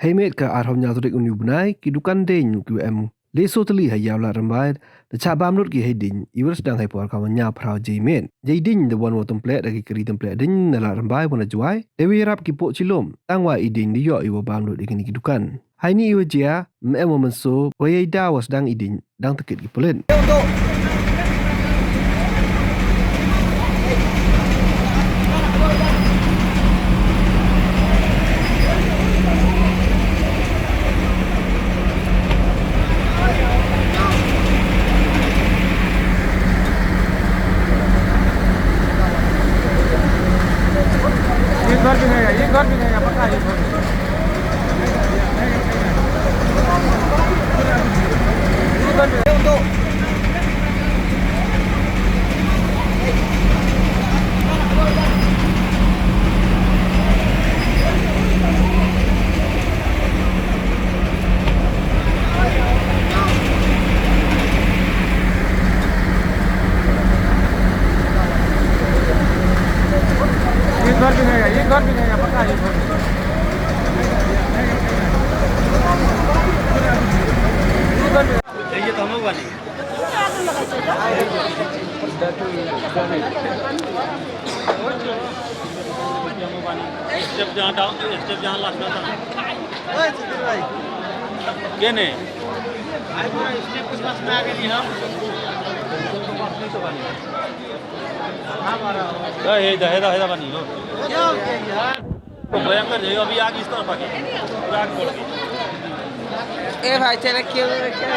Heimet ka arhom nyaturik unyu bunai ki dukan den ku em leso teli hayau Ladrymbai the Chah baam ki hedin iwers dang hai por kawan nya prau jimen jadin the one wo template lagi keri template din na Ladrymbai bona juai dewi rap ki po chilom tangwa idin di yo iwo baam ki kini ki dukan hai ni iwo jia em wo menso Wyrta was dang idin dang tekit ki polen ये घर भी नहीं है पक्का ये घर तो ये घर भी नहीं है पक्का ये घर ये तो हम लोग वाली स्टेप जहाँ डाउन स्टेप जहाँ लास्ट था क्या नहीं स्टेप के पास में आ गए हम हेदा बनी हो क्या यार तो भयंकर जगह अभी आगे इस तरफ आगे पूरा आगे बढ़ गई ए भाई तेरा क्यों क्या